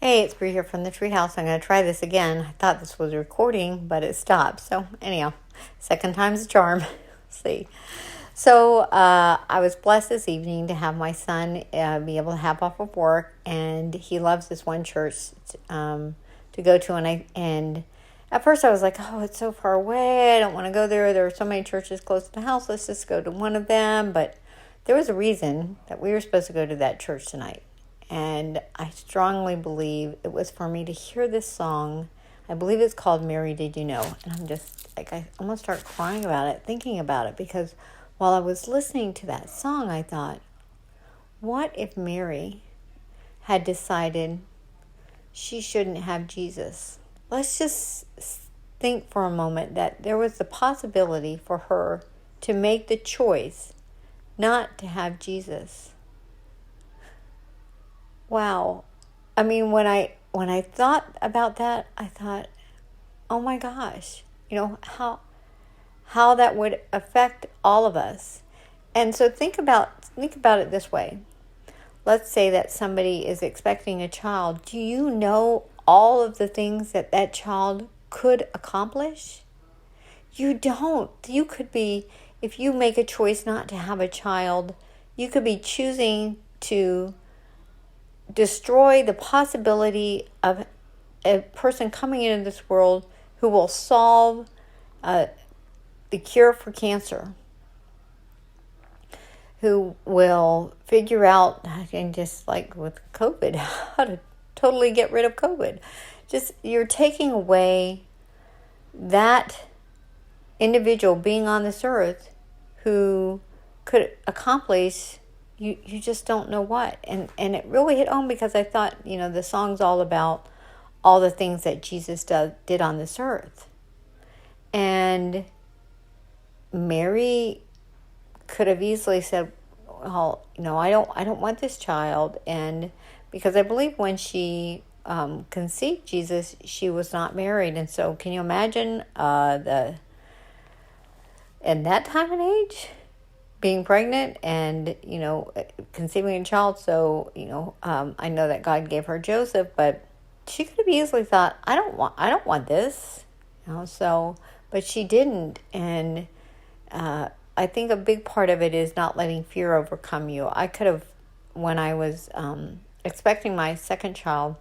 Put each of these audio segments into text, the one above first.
Hey, it's Bree here from the Treehouse. I'm going to try this again. I thought this was recording, but it stopped. So anyhow, second time's a charm. Let's see. So I was blessed this evening to have my son be able to hop off of work, and he loves this one church to go to. And at first I was like, oh, it's so far away. I don't want to go there. There are so many churches close to the house. Let's just go to one of them. But there was a reason that we were supposed to go to that church tonight. And I strongly believe it was for me to hear this song. I believe it's called Nary, Did You Know? And I'm just like, I almost start crying about it, thinking about it, because while I was listening to that song, I thought, what if Mary had decided she shouldn't have Jesus? Let's just think for a moment that there was the possibility for her to make the choice not to have Jesus. Wow. I mean, when I thought about that, I thought, oh my gosh, how that would affect all of us. And so think about it this way. Let's say that somebody is expecting a child. Do you know all of the things that child could accomplish? You don't. You could be, if you make a choice not to have a child, you could be choosing to destroy the possibility of a person coming into this world who will solve the cure for cancer, who will figure out, and just like with COVID, how to totally get rid of COVID. Just, you're taking away that individual being on this earth who could accomplish, you just don't know what. And it really hit home, because I thought, the song's all about all the things that Jesus did on this earth. And Mary could have easily said, well, I don't want this child. And because I believe when she conceived Jesus, she was not married. And so can you imagine in that time and age, being pregnant and, conceiving a child. So, I know that God gave her Joseph, but she could have easily thought, I don't want this, but she didn't. And I think a big part of it is not letting fear overcome you. I could have, when I was expecting my second child,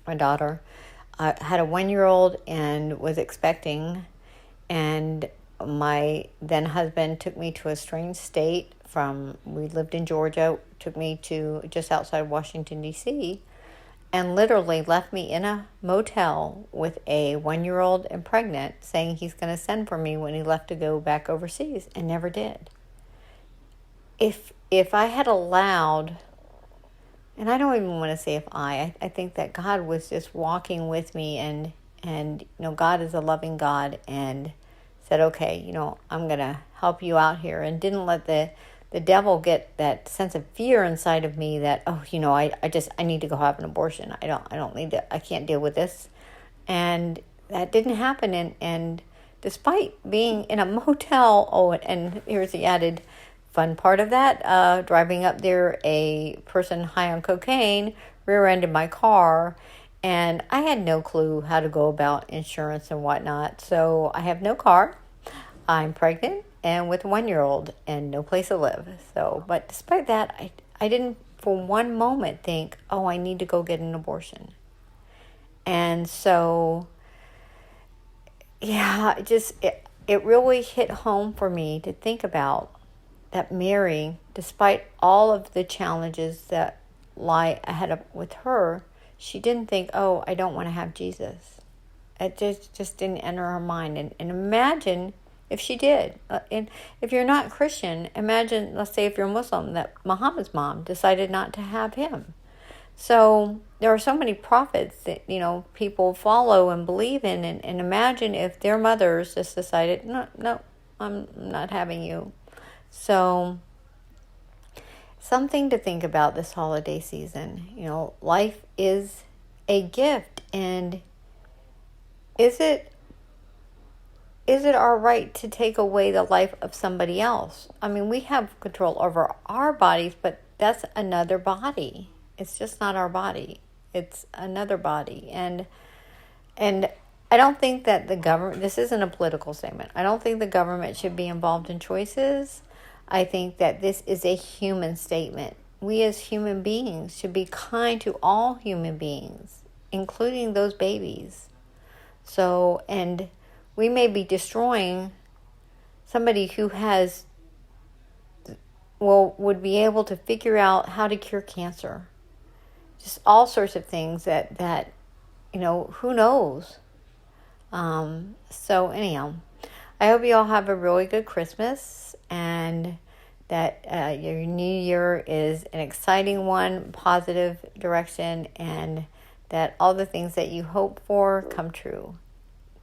my daughter, I had a 1-year-old and was expecting, and my then husband took me to a strange state we lived in Georgia, took me to just outside Washington, D.C., and literally left me in a motel with a 1-year-old and pregnant, saying he's going to send for me when he left to go back overseas, and never did. If I had allowed, and I don't even want to say if I think that God was just walking with me, and God is a loving God, and said, okay, I'm going to help you out here, and didn't let the devil get that sense of fear inside of me that, I need to go have an abortion. I can't deal with this. And that didn't happen. And despite being in a motel, and here's the added fun part of that, driving up there, a person high on cocaine rear-ended my car, and I had no clue how to go about insurance and whatnot. So I have no car. I'm pregnant and with a 1-year-old and no place to live. So, but despite that, I didn't for one moment think, oh, I need to go get an abortion. And so, yeah, it really hit home for me to think about that Mary, despite all of the challenges that lie ahead with her, she didn't think, oh, I don't want to have Jesus. It just didn't enter her mind. And imagine if she did. And if you're not Christian, imagine, let's say if you're Muslim, that Muhammad's mom decided not to have him. So there are so many prophets that, people follow and believe in. And imagine if their mothers just decided, no, I'm not having you. So something to think about this holiday season. Life is a gift, and is it our right to take away the life of somebody else? I mean, we have control over our bodies, but that's another body. It's just not our body. It's another body. And I don't think that the government, this isn't a political statement, I don't think the government should be involved in choices. I think that this is a human statement. We as human beings should be kind to all human beings, including those babies. So, and we may be destroying somebody who would be able to figure out how to cure cancer. Just all sorts of things that who knows? So anyhow, I hope you all have a really good Christmas, and that your new year is an exciting one, positive direction, and that all the things that you hope for come true.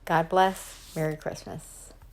God bless. Merry Christmas.